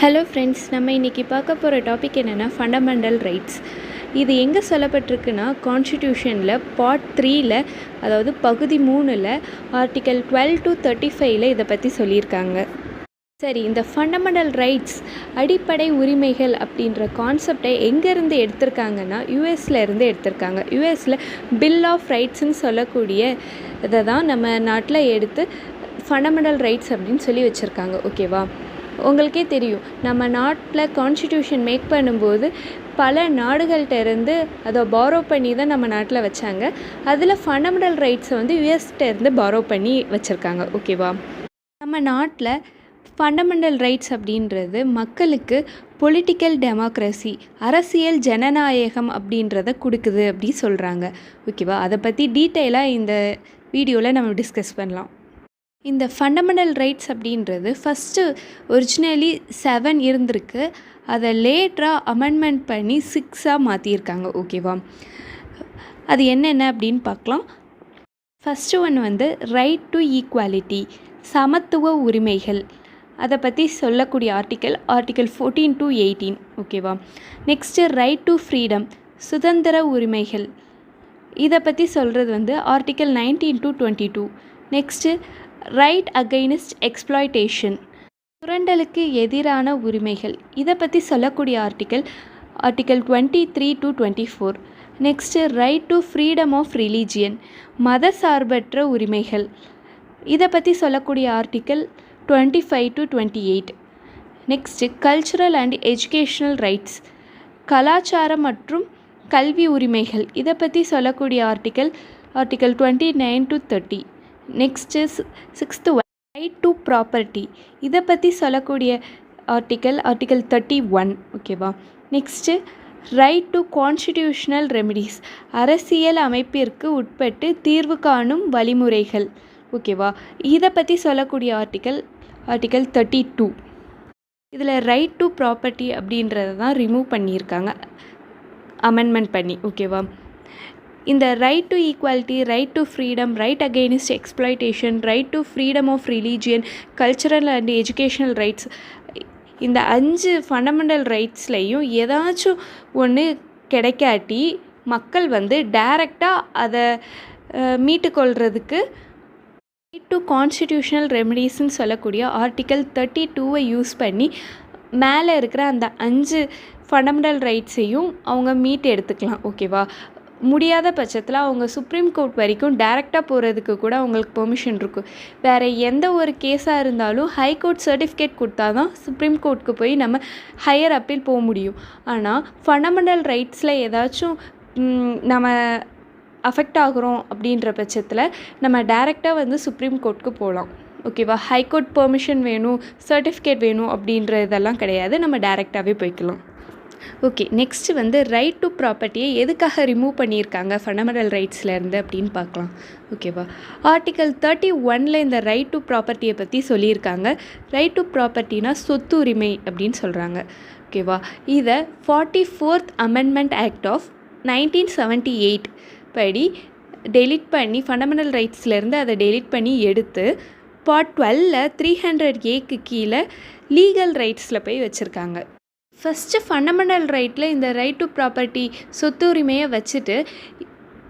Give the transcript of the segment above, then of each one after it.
Hello friends, நம்ம இன்றைக்கி பார்க்க போகிற டாபிக் என்னென்னா ஃபண்டமெண்டல் ரைட்ஸ். இது எங்கே சொல்லப்பட்டிருக்குன்னா கான்ஸ்டிடியூஷனில் பார்ட் 3ல், அதாவது பகுதி 3ல் ஆர்டிக்கல் 12 to 35 இதை பற்றி சொல்லியிருக்காங்க. சரி, இந்த ஃபண்டமெண்டல் ரைட்ஸ் அடிப்படை உரிமைகள் அப்படின்ற கான்செப்டை எங்கேருந்து எடுத்திருக்காங்கன்னா யூஎஸ்லேருந்து எடுத்திருக்காங்க. யூஎஸில் பில் ஆஃப் ரைட்ஸ்ன்னு சொல்லக்கூடிய இதை தான் நம்ம நாட்டில் எடுத்து ஃபண்டமெண்டல் ரைட்ஸ் அப்படின்னு சொல்லி வச்சுருக்காங்க. ஓகேவா? உங்களுக்கே தெரியும், நம்ம நாட்டில் கான்ஸ்டிடியூஷன் மேக் பண்ணும்போது பல நாடுகள்கிட்ட இருந்து அதை பாரோ பண்ணி தான் நம்ம நாட்டில் வச்சாங்க. அதில் ஃபண்டமெண்டல் ரைட்ஸை வந்து யூஎஸ்கிட்டேருந்து பாரோ பண்ணி வச்சுருக்காங்க. ஓகேவா? நம்ம நாட்டில் ஃபண்டமெண்டல் ரைட்ஸ் அப்படின்றது மக்களுக்கு பொலிட்டிக்கல் டெமோக்ரஸி, அரசியல் ஜனநாயகம் அப்படின்றத கொடுக்குது அப்படி சொல்கிறாங்க. ஓகேவா? அதை பற்றி டீட்டெயிலாக இந்த வீடியோவில் நம்ம டிஸ்கஸ் பண்ணலாம். இந்த ஃபண்டமெண்டல் ரைட்ஸ் அப்படின்றது ஃபஸ்ட்டு ஒரிஜினலி 7 இருந்திருக்கு. அதை லேட்டராக அமெண்ட்மெண்ட் பண்ணி 6ஆக மாற்றியிருக்காங்க. ஓகேவா? அது என்னென்ன அப்படின்னு பார்க்கலாம். ஃபஸ்ட்டு ஒன்று வந்து ரைட் டு ஈக்குவாலிட்டி, சமத்துவ உரிமைகள். அதை பற்றி சொல்லக்கூடிய ஆர்டிக்கல் 14 to 18. ஓகேவா? நெக்ஸ்ட்டு ரைட் டு ஃப்ரீடம், சுதந்திர உரிமைகள். இதை பற்றி சொல்கிறது வந்து article 19 to 22. Next right against exploitation, சுரண்டலுக்கு எதிரான உரிமைகள். இதை பற்றி சொல்லக்கூடிய article 23 to 24. Next right to freedom of religion, மத சார்பற்ற உரிமைகள். இதை பற்றி சொல்லக்கூடிய article 25 to 28. Next cultural and educational rights, கலாச்சாரம் மற்றும் கல்வி உரிமைகள். இதை பற்றி சொல்லக்கூடிய article 29 to 30. Next 6th right to property. இதை பற்றி சொல்லக்கூடிய ஆர்டிக்கல் 31. ஓகேவா? Next right to constitutional remedies, அரசியல் அமைப்பிற்கு உட்பட்டு தீர்வு காணும் வழிமுறைகள். ஓகேவா? இதை பற்றி சொல்லக்கூடிய ஆர்டிக்கல் 32. இதில் ரைட் டு ப்ராப்பர்ட்டி அப்படின்றத தான் ரிமூவ் பண்ணியிருக்காங்க அமெண்ட்மெண்ட் பண்ணி. ஓகேவா? இந்த right to equality, right to freedom, right against exploitation, right to freedom of religion, cultural and educational rights, இந்த 5 ஃபண்டமெண்டல் ரைட்ஸ்லையும் ஏதாச்சும் ஒன்று கிடைக்காட்டி மக்கள் வந்து டைரெக்டாக அதை மீட்டுக்கொள்கிறதுக்கு ரைட் டு கான்ஸ்டிடியூஷனல் ரெமிடிஸ்ன்னு சொல்லக்கூடிய ஆர்டிக்கல் 32 யூஸ் பண்ணி மேலே இருக்கிற அந்த 5 ஃபண்டமெண்டல் ரைட்ஸையும் அவங்க மீட்டு எடுத்துக்கலாம். ஓகேவா? முடியாத பட்சத்தில் அவங்க சுப்ரீம் கோர்ட் வரைக்கும் டைரெக்டாக போகிறதுக்கு கூட அவங்களுக்கு பெர்மிஷன் இருக்கும். வேறு எந்த ஒரு கேஸாக இருந்தாலும் ஹைகோர்ட் சர்டிஃபிகேட் கொடுத்தா தான் சுப்ரீம் கோர்ட்டுக்கு போய் நம்ம ஹையர் அப்பீல் போக முடியும். ஆனால் ஃபண்டமெண்டல் ரைட்ஸில் ஏதாச்சும் நம்ம அஃபெக்ட் ஆகுறோம் அப்படின்ற பட்சத்தில் நம்ம டைரெக்டாக வந்து சுப்ரீம் கோர்ட்டுக்கு போகலாம். ஓகேவா? ஹைகோர்ட் பெர்மிஷன் வேணும், சர்டிஃபிகேட் வேணும் அப்படின்ற இதெல்லாம் கிடையாது. நம்ம டைரெக்டாகவே போய்க்கலாம். ஓகே, நெக்ஸ்ட்டு வந்து ரைட் டு ப்ராப்பர்ட்டியை எதுக்காக ரிமூவ் பண்ணியிருக்காங்க ஃபண்டமெண்டல் ரைட்ஸ்லேருந்து அப்படின்னு பார்க்கலாம். ஓகேவா? ஆர்டிக்கல் 31 இந்த ரைட் டு ப்ராப்பர்ட்டியை பற்றி சொல்லியிருக்காங்க. ரைட் டு ப்ராப்பர்ட்டினா சொத்து உரிமை அப்படின்னு சொல்கிறாங்க. ஓகேவா? இதை 44th அமெண்ட்மெண்ட் ஆக்ட் ஆஃப் 1978 படி டெலிட் பண்ணி, ஃபண்டமெண்டல் ரைட்ஸ்லேருந்து அதை டெலிட் பண்ணி எடுத்து பார்ட் 12ல் 300A கீழே லீகல் ரைட்ஸில் போய் வச்சுருக்காங்க. ஃபஸ்ட்டு ஃபண்டமெண்டல் ரைட்டில் இந்த ரைட் டு ப்ராப்பர்ட்டி, சொத்து உரிமையை வச்சுட்டு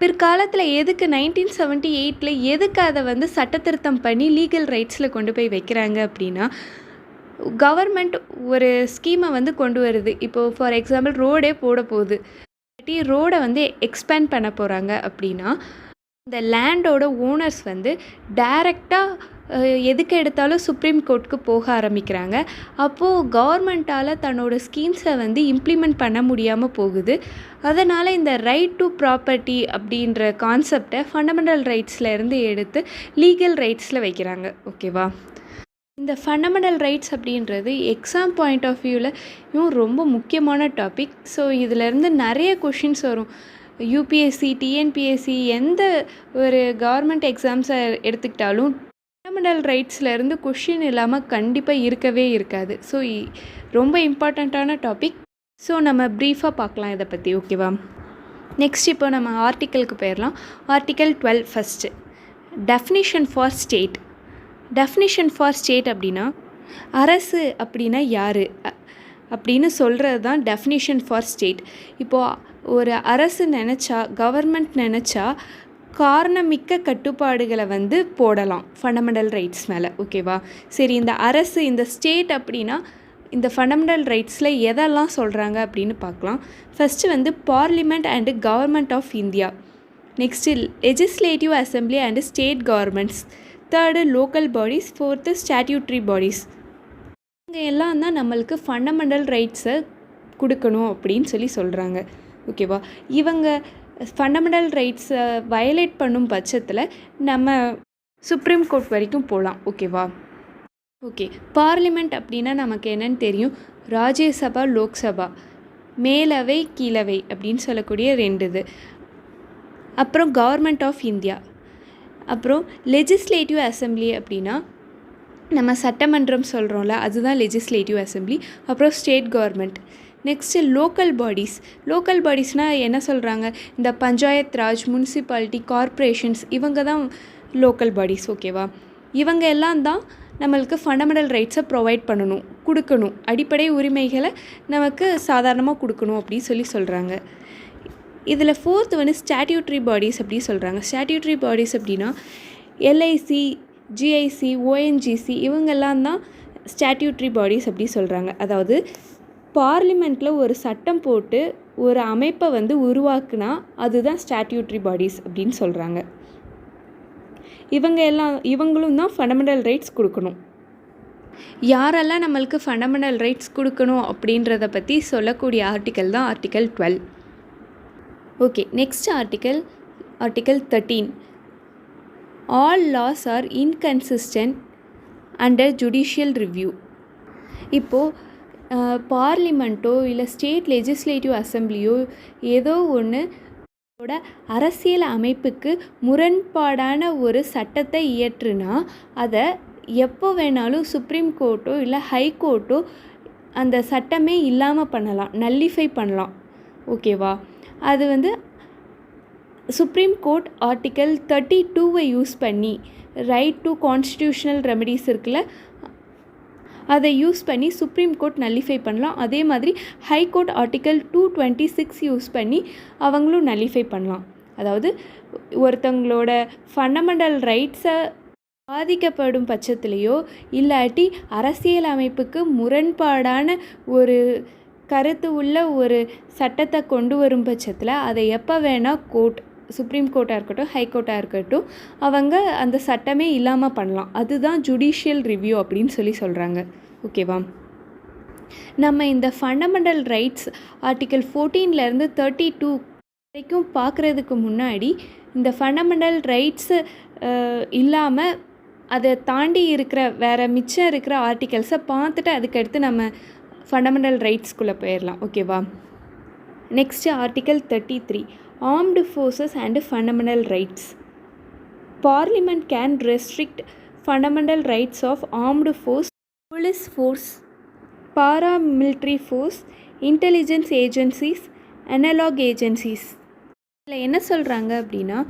பிற்காலத்தில் எதுக்கு 1978 எதுக்கு அதை வந்து சட்டத்திருத்தம் பண்ணி லீகல் ரைட்ஸில் கொண்டு போய் வைக்கிறாங்க அப்படின்னா, கவர்மெண்ட் ஒரு ஸ்கீமை வந்து கொண்டு வருது. இப்போது ஃபார் எக்ஸாம்பிள் ரோடே போட போகுது, ரோடை வந்து எக்ஸ்பேண்ட் பண்ண போகிறாங்க அப்படின்னா இந்த லேண்டோட ஓனர்ஸ் வந்து டைரெக்டாக எதுக்கு எடுத்தாலும் சுப்ரீம் கோர்ட்டுக்கு போக ஆரம்பிக்கிறாங்க. அப்போது கவர்மெண்ட்டால் தன்னோட ஸ்கீம்ஸை வந்து இம்ப்ளிமெண்ட் பண்ண முடியாமல் போகுது. அதனால் இந்த ரைட் டு ப்ராப்பர்ட்டி அப்படின்ற கான்செப்டை ஃபண்டமெண்டல் ரைட்ஸ்லேருந்து எடுத்து லீகல் ரைட்ஸில் வைக்கிறாங்க. ஓகேவா? இந்த ஃபண்டமெண்டல் ரைட்ஸ் அப்படின்றது எக்ஸாம் பாயிண்ட் ஆஃப் வியூவில் ரொம்ப முக்கியமான டாபிக். ஸோ இதிலேருந்து நிறைய கொஷின்ஸ் வரும். யூபிஎஸ்சி, டிஎன்பிஎஸ்சி, எந்த ஒரு கவர்மெண்ட் எக்ஸாம்ஸை எடுத்துக்கிட்டாலும் ஃபண்டமெண்டல் ரைட்ஸ்லேருந்து கொஷின் இல்லாமல் கண்டிப்பாக இருக்கவே இருக்காது. ஸோ ரொம்ப இம்பார்ட்டண்ட்டான டாபிக். ஸோ நம்ம ப்ரீஃபாக பார்க்கலாம் இதை பற்றி. ஓகேவா? நெக்ஸ்ட் இப்போ நம்ம ஆர்டிக்கலுக்கு போயிடலாம். Article 12 first definition for state. Definition for state அப்படின்னா அரசு அப்படின்னா யார், அப்படின்னு சொல்கிறது தான் டெஃபினிஷன் ஃபார் ஸ்டேட். இப்போது ஒரு அரசு நினச்சா, கவர்மெண்ட் நினச்சா காரணமிக்க கட்டுப்பாடுகளை வந்து போடலாம் ஃபண்டமெண்டல் ரைட்ஸ் மேலே. ஓகேவா? சரி, இந்த அரசு, இந்த ஸ்டேட் அப்படின்னா இந்த ஃபண்டமெண்டல் ரைட்ஸில் எதெல்லாம் சொல்கிறாங்க அப்படின்னு பார்க்கலாம். ஃபஸ்ட்டு வந்து parliament and government of India. Next legislative assembly and state governments. Third local bodies. Fourth statutory bodies. இவங்க எல்லாம் தான் நம்மளுக்கு ஃபண்டமெண்டல் ரைட்ஸை கொடுக்கணும் அப்படின்னு சொல்லி சொல்கிறாங்க. ஓகேவா? இவங்க ஃபண்டமெண்டல் ரைட்ஸை வயலேட் பண்ணும் பட்சத்தில் நம்ம சுப்ரீம் கோர்ட் வரைக்கும் போகலாம். ஓகேவா? ஓகே, பார்லிமெண்ட் அப்படின்னா நமக்கு என்னென்னு தெரியும். ராஜ்யசபா, லோக்சபா, மேலவை கீழவை அப்படின்னு சொல்லக்கூடிய 2 இது. அப்புறம் கவர்மெண்ட் ஆஃப் இந்தியா. அப்புறம் லெஜிஸ்லேட்டிவ் அசம்பிளி அப்படின்னா நம்ம சட்டமன்றம் சொல்கிறோம்ல, அதுதான் லெஜிஸ்லேட்டிவ் அசம்பிளி. அப்புறம் state government. Next local bodies. Local பாடிஸ்னால் என்ன சொல்கிறாங்க? இந்த பஞ்சாயத் ராஜ், முனிசிபாலிட்டி, கார்ப்பரேஷன்ஸ், இவங்க தான் லோக்கல் பாடிஸ். ஓகேவா? இவங்க எல்லாம் தான் நம்மளுக்கு ஃபண்டமெண்டல் ரைட்ஸை ப்ரொவைட் பண்ணணும், கொடுக்கணும். அடிப்படை உரிமைகளை நமக்கு சாதாரணமாக கொடுக்கணும் அப்படின்னு சொல்கிறாங்க. இதில் ஃபோர்த்து வந்து ஸ்டாட்யூட்ரி பாடிஸ் அப்படி சொல்கிறாங்க. ஸ்டாட்யூட்ரி பாடிஸ் அப்படின்னா எல்ஐசி, ஜிஐசி, ஓஎன்ஜிசி, இவங்கெல்லாம் தான் ஸ்டாட்யூட்ரி பாடிஸ் அப்படி சொல்கிறாங்க. அதாவது பார்லிமெண்ட்டில் ஒரு சட்டம் போட்டு ஒரு அமைப்பை வந்து உருவாக்குனா அதுதான் ஸ்டாட்யூட்ரி பாடிஸ் அப்படின்னு சொல்கிறாங்க. இவங்களும் தான் ஃபண்டமெண்டல் ரைட்ஸ் கொடுக்கணும். யாரெல்லாம் நம்மளுக்கு ஃபண்டமெண்டல் ரைட்ஸ் கொடுக்கணும் அப்படின்றத பற்றி சொல்லக்கூடிய ஆர்டிக்கல் தான் article 12. Okay, next article 13. All laws are inconsistent under judicial review. இப்போது பார்லிமெண்ட்டோ இல்லை ஸ்டேட் லெஜிஸ்லேட்டிவ் அசம்பிளியோ ஏதோ ஒன்று அரசியல் அமைப்புக்கு முரண்பாடான ஒரு சட்டத்தை இயற்றுனா அதை எப்போ வேணாலும் சுப்ரீம் கோர்ட்டோ இல்லை ஹை கோர்ட்டோ அந்த சட்டமே இல்லாமல் பண்ணலாம், நல்லிஃபை பண்ணலாம். ஓகேவா? அது வந்து சுப்ரீம் கோர்ட் ஆர்டிக்கல் 32 யூஸ் பண்ணி, ரைட் டு கான்ஸ்டிடியூஷனல் ரெமெடிஸ் இருக்குல்ல, அதை யூஸ் பண்ணி சுப்ரீம் கோர்ட் நல்லிஃபை பண்ணலாம். அதே மாதிரி ஹை கோர்ட் ஆர்டிக்கல் 226 யூஸ் பண்ணி அவங்களும் நல்லிஃபை பண்ணலாம். அதாவது ஒருத்தவங்களோட ஃபண்டமெண்டல் ரைட்ஸை பாதிக்கப்படும் பட்சத்துலேயோ இல்லாட்டி அரசியல் அமைப்புக்கு முரண்பாடான ஒரு கருத்து உள்ள ஒரு சட்டத்தை கொண்டு வரும் பட்சத்தில் அதை எப்போ வேணால் கோர்ட், சுப்ரீம் கோர்ட்டாக இருக்கட்டும், ஹை கோர்ட்டாக இருக்கட்டும், அவங்க அந்த சட்டமே இல்லாமல் பண்ணலாம். அதுதான் ஜுடிஷியல் ரிவ்யூ அப்படின்னு சொல்கிறாங்க. ஓகேவா? நம்ம இந்த ஃபண்டமெண்டல் ரைட்ஸ் ஆர்டிக்கல் 14 32 வரைக்கும் பார்க்குறதுக்கு முன்னாடி இந்த ஃபண்டமெண்டல் ரைட்ஸு இல்லாமல் அதை தாண்டி இருக்கிற வேறு மிச்சம் இருக்கிற ஆர்டிகல்ஸை பார்த்துட்டு அதுக்கடுத்து நம்ம ஃபண்டமெண்டல் ரைட்ஸ்குள்ளே போயிடலாம். ஓகேவா? Next article 33. Armed forces and fundamental rights. Parliament can restrict fundamental rights of armed force, police force, paramilitary force, intelligence agencies, analog agencies. இதில் என்ன சொல்கிறாங்க அப்படின்னா,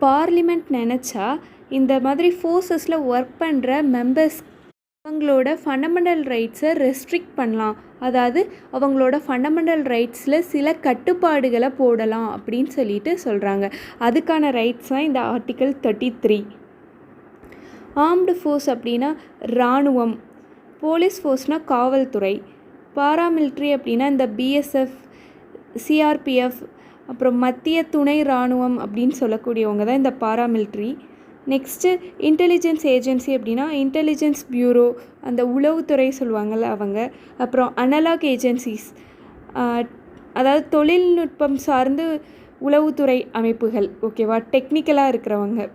பார்லிமெண்ட் நினச்சா இந்த மாதிரி ஃபோர்ஸஸில் ஒர்க் பண்ணுற மெம்பர்ஸ் அவங்களோட ஃபண்டமெண்டல் ரைட்ஸை ரெஸ்ட்ரிக்ட் பண்ணலாம். அதாவது அவங்களோட ஃபண்டமெண்டல் ரைட்ஸில் சில கட்டுப்பாடுகளை போடலாம் அப்படின்னு சொல்கிறாங்க. அதுக்கான ரைட்ஸ் தான் இந்த ஆர்டிக்கல் 33. ஆர்ம்டு ஃபோர்ஸ் அப்படின்னா இராணுவம், போலீஸ் ஃபோர்ஸ்னால் காவல்துறை, பாராமிலிட்ரி அப்படின்னா இந்த பிஎஸ்எஃப், சிஆர்பிஎஃப், அப்புறம் மத்திய துணை இராணுவம் அப்படின்னு சொல்லக்கூடியவங்க தான் இந்த பாராமிலிட்ரி. நெக்ஸ்ட்டு இன்டெலிஜென்ஸ் ஏஜென்சி அப்படின்னா இன்டெலிஜென்ஸ் பியூரோ, அந்த உளவுத்துறை சொல்லுவாங்கள்ல அவங்க. அப்புறம் அனலாக் ஏஜென்சிஸ், அதாவது தொழில்நுட்பம் சார்ந்து உளவுத்துறை அமைப்புகள். ஓகேவா? டெக்னிக்கலாக இருக்கிறவங்க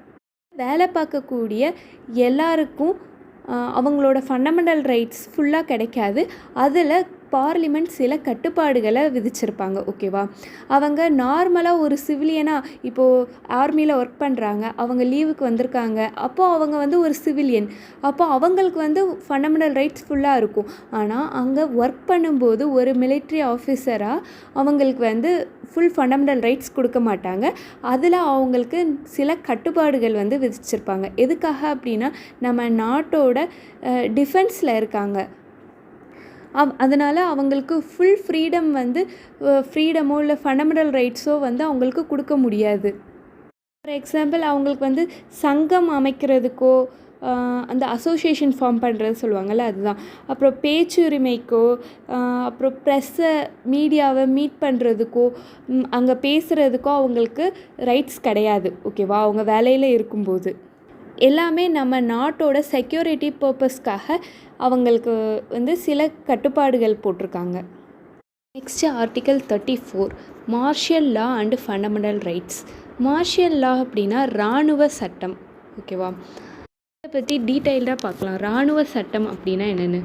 வேலை பார்க்கக்கூடிய எல்லாருக்கும் அவங்களோட ஃபண்டமெண்டல் ரைட்ஸ் ஃபுல்லாக கிடைக்காது. அதில் பார்லிமெண்ட் சில கட்டுப்பாடுகளை விதிச்சிருப்பாங்க. ஓகேவா? அவங்க நார்மலாக ஒரு சிவிலியனாக இப்போது ஆர்மியில் ஒர்க் பண்ணுறாங்க, அவங்க லீவுக்கு வந்திருக்காங்க, அப்போது அவங்க ஒரு சிவிலியன், அப்போது அவங்களுக்கு ஃபண்டமெண்டல் ரைட்ஸ் ஃபுல்லாக இருக்கும். ஆனால் அங்கே ஒர்க் பண்ணும்போது ஒரு மிலிட்ரி ஆஃபீஸராக அவங்களுக்கு ஃபுல் ஃபண்டமெண்டல் ரைட்ஸ் கொடுக்க மாட்டாங்க. அதில் அவங்களுக்கு சில கட்டுப்பாடுகள் விதிச்சிருப்பாங்க. எதுக்காக அப்படின்னா, நம்ம நாட்டோட டிஃபென்ஸில் இருக்காங்க, அதனால் அவங்களுக்கு ஃபுல் ஃப்ரீடம் வந்து ஃப்ரீடமோ இல்லை ஃபண்டமெண்டல் ரைட்ஸோ வந்து அவங்களுக்கு கொடுக்க முடியாது. ஃபார் எக்ஸாம்பிள் அவங்களுக்கு வந்து சங்கம் அமைக்கிறதுக்கோ அந்த அசோசியேஷன் ஃபார்ம் பண்ணுறது சொல்லுவாங்கள்ல, அதுதான். அப்புறம் பேச்சுரிமைக்கோ அப்புறம் ப்ரெஸ்ஸை மீடியாவை மீட் பண்ணுறதுக்கோ அங்கே பேசுகிறதுக்கோ அவங்களுக்கு ரைட்ஸ் கிடையாது. ஓகேவா? அவங்க வேலையில் இருக்கும்போது எல்லாமே நம்ம நாட்டோட செக்யூரிட்டி பர்பஸ்க்காக அவங்களுக்கு வந்து சில கட்டுப்பாடுகள் போட்டிருக்காங்க. Next article 34 martial law and fundamental rights. Martial law அப்படின்னா இராணுவ சட்டம். ஓகேவா? இதை பற்றி டீட்டெயில்டாக பார்க்கலாம். இராணுவ சட்டம் அப்படின்னா என்னென்னு.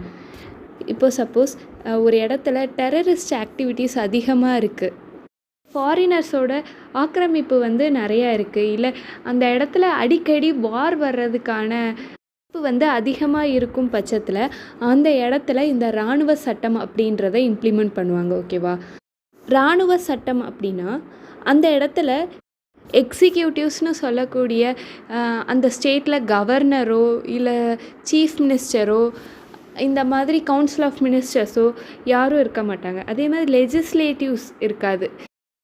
இப்போ சப்போஸ் ஒரு இடத்துல டெரரிஸ்ட் ஆக்டிவிட்டீஸ் அதிகமாக இருக்குது, ஃபாரினர்ஸோட ஆக்கிரமிப்பு வந்து நிறையா இருக்குது, இல்லை அந்த இடத்துல அடிக்கடி வார் வர்றதுக்கான வந்து அதிகமாக இருக்கும் பட்சத்தில் அந்த இடத்துல இந்த இராணுவ சட்டம் அப்படின்றத இம்ப்ளிமெண்ட் பண்ணுவாங்க. ஓகேவா? இராணுவ சட்டம் அப்படின்னா அந்த இடத்துல எக்ஸிக்யூட்டிவ்ஸ்னு சொல்லக்கூடிய அந்த ஸ்டேட்டில் கவர்னரோ இல்லை சீஃப் மினிஸ்டரோ இந்த மாதிரி கவுன்சில் ஆஃப் மினிஸ்டர்ஸோ யாரும் இருக்க மாட்டாங்க. அதே மாதிரி லெஜிஸ்லேட்டிவ்ஸ் இருக்காது.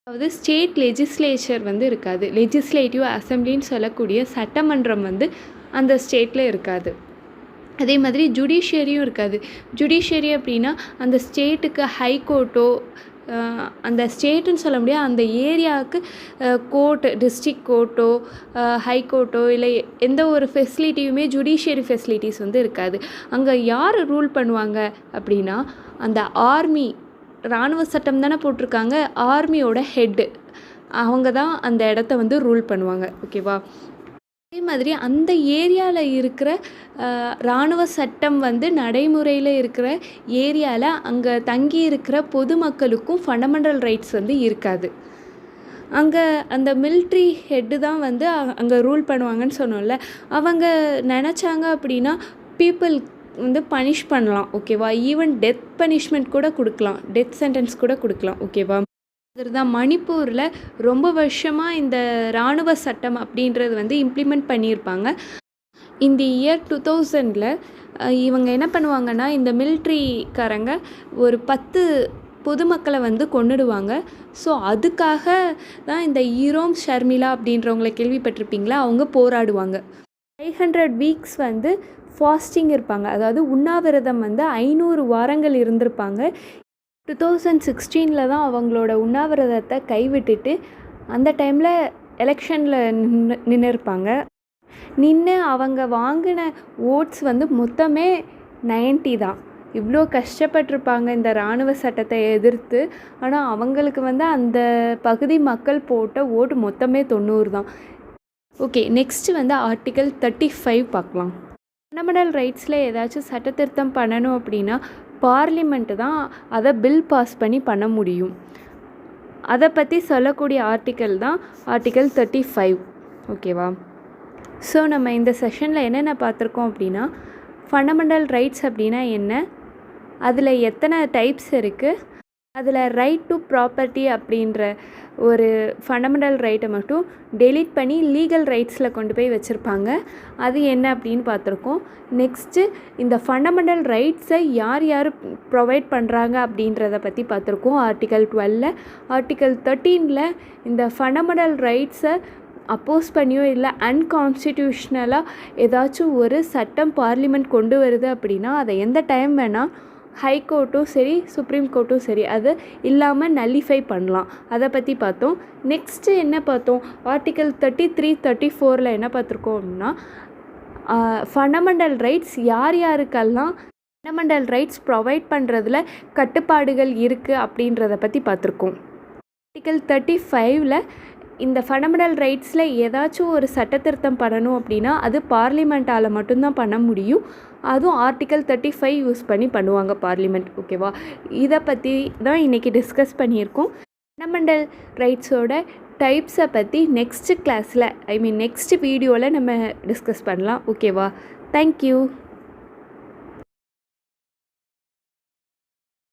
அதாவது ஸ்டேட் லெஜிஸ்லேச்சர் வந்து இருக்காது. லெஜிஸ்லேட்டிவ் அசம்பிளின்னு சொல்லக்கூடிய சட்டமன்றம் வந்து அந்த ஸ்டேட்டில் இருக்காது. அதே மாதிரி ஜுடிஷியரியும் இருக்காது. ஜுடிஷியரி அப்படின்னா அந்த ஸ்டேட்டுக்கு ஹைகோர்ட்டோ அந்த ஸ்டேட்டுன்னு சொல்ல முடியாது, அந்த ஏரியாவுக்கு கோர்ட்டு, டிஸ்ட்ரிக்ட் கோர்ட்டோ ஹைகோர்ட்டோ இல்லை எந்த ஒரு ஃபெசிலிட்டியுமே ஜுடிஷியரி ஃபெசிலிட்டிஸ் வந்து இருக்காது. அங்கே யார் ரூல் பண்ணுவாங்க அப்படின்னா அந்த ஆர்மி, இராணுவ சட்டம் தானே போட்டிருக்காங்க, ஆர்மியோட ஹெட்டு அவங்க தான் அந்த இடத்த வந்து ரூல் பண்ணுவாங்க. ஓகேவா? அதே மாதிரி அந்த ஏரியாவில் இருக்கிற இராணுவ சட்டம் வந்து நடைமுறையில் இருக்கிற ஏரியாவில் அங்கே தங்கி இருக்கிற பொதுமக்களுக்கும் ஃபண்டமெண்டல் ரைட்ஸ் வந்து இருக்காது. அங்கே அந்த மிலிட்ரி ஹெட்டு தான் வந்து அங்கே ரூல் பண்ணுவாங்கன்னு சொன்னோம்ல, அவங்க நினச்சாங்க அப்படின்னா பீப்புள் வந்து பனிஷ் பண்ணலாம். ஓகேவா? ஈவன் டெத் பனிஷ்மெண்ட் கூட கொடுக்கலாம், டெத் சென்டென்ஸ் கூட கொடுக்கலாம். ஓகேவா? இதுதான் மணிப்பூரில் ரொம்ப வருஷமாக இந்த இராணுவ சட்டம் அப்படின்றது வந்து இம்ப்ளிமெண்ட் பண்ணியிருப்பாங்க. இந்த இயர் 2000 இவங்க என்ன பண்ணுவாங்கன்னா இந்த மிலிட்ரிக்காரங்க ஒரு 10 பொதுமக்களை வந்து கொன்னுடுவாங்க. ஸோ அதுக்காக தான் இந்த ஈரோம் ஷர்மிளா அப்படின்றவங்களை கேள்விப்பட்டிருப்பீங்களா, அவங்க போராடுவாங்க. 500 வீக்ஸ் வந்து ஃபாஸ்டிங் இருப்பாங்க, அதாவது உண்ணாவிரதம் வந்து 500 வாரங்கள் இருந்திருப்பாங்க. 2016 தான் அவங்களோட உண்ணாவிரதத்தை கைவிட்டுட்டு அந்த டைமில் எலெக்ஷனில் நின்றுருப்பாங்க. நின்று அவங்க வாங்கின ஓட்ஸ் வந்து மொத்தமே 90 தான். இவ்வளோ கஷ்டப்பட்டிருப்பாங்க இந்த இராணுவ சட்டத்தை எதிர்த்து. ஆனால் அவங்களுக்கு வந்து அந்த பகுதி மக்கள் போட்ட ஓட்டு மொத்தமே 90 தான். ஓகே, நெக்ஸ்ட்டு வந்து ஆர்டிக்கல் 35 பார்க்கலாம். ஃபண்டமெண்டல் ரைட்ஸில் ஏதாச்சும் சட்டத்திருத்தம் பண்ணணும் அப்படின்னா பார்லிமெண்ட்டு தான் அதை பில் பாஸ் பண்ண முடியும். அதை பற்றி சொல்லக்கூடிய ஆர்டிக்கல் தான் ஆர்டிக்கல் 35. ஓகேவா? ஸோ நம்ம இந்த செஷனில் என்னென்ன பார்த்துருக்கோம் அப்படின்னா ஃபண்டமெண்டல் ரைட்ஸ் அப்படின்னா என்ன, அதில் எத்தனை டைப்ஸ் இருக்குது, அதில் ரைட் டு ப்ராப்பர்ட்டி அப்படின்ற ஒரு ஃபண்டமெண்டல் ரைட்டை மட்டும் டெலீட் பண்ணி லீகல் ரைட்ஸில் கொண்டு போய் வச்சுருப்பாங்க. அது என்ன அப்படின்னு பார்த்துருக்கோம். நெக்ஸ்ட்டு இந்த ஃபண்டமெண்டல் ரைட்ஸை யார் யார் ப்ரொவைட் பண்ணுறாங்க அப்படின்றத பற்றி பார்த்துருக்கோம் ஆர்டிக்கல் 12. ஆர்டிக்கல் 13 இந்த ஃபண்டமெண்டல் ரைட்ஸை அப்போஸ் பண்ணியோ இல்லை அன்கான்ஸ்டிடியூஷ்னலாக ஏதாச்சும் ஒரு சட்டம் பார்லிமெண்ட் கொண்டு வருது அப்படின்னா அதை எந்த டைம் வேணால் ஹைகோர்ட்டும் சரி சுப்ரீம் கோர்ட்டும் சரி அது இல்லாமல் நல்லிஃபை பண்ணலாம். அதை பற்றி பார்த்தோம். நெக்ஸ்ட்டு என்ன பார்த்தோம், ஆர்டிக்கல் 33, 34 என்ன பார்த்துருக்கோம் அப்படின்னா ஃபண்டமெண்டல் ரைட்ஸ் யார் யாருக்கெல்லாம் ஃபண்டமெண்டல் ரைட்ஸ் ப்ரொவைட் பண்ணுறதுல கட்டுப்பாடுகள் இருக்குது அப்படின்றத பற்றி பார்த்துருக்கோம். ஆர்டிக்கல் 35 இந்த ஃபண்டமெண்டல் ரைட்ஸில் ஏதாச்சும் ஒரு சட்டத்திருத்தம் பண்ணணும் அப்படின்னா அது பார்லிமெண்ட்டால் மட்டும்தான் பண்ண முடியும். அதுவும் ஆர்டிக்கல் 35 யூஸ் பண்ணி பண்ணுவாங்க பார்லிமெண்ட். ஓகேவா? இதை பற்றி தான் இன்றைக்கி டிஸ்கஸ் பண்ணியிருக்கோம். ஃபண்டமெண்டல் ரைட்ஸோட டைப்ஸை பற்றி நெக்ஸ்ட்டு கிளாஸில் நெக்ஸ்ட் வீடியோவில் நம்ம டிஸ்கஸ் பண்ணலாம். ஓகேவா? தேங்க்யூ.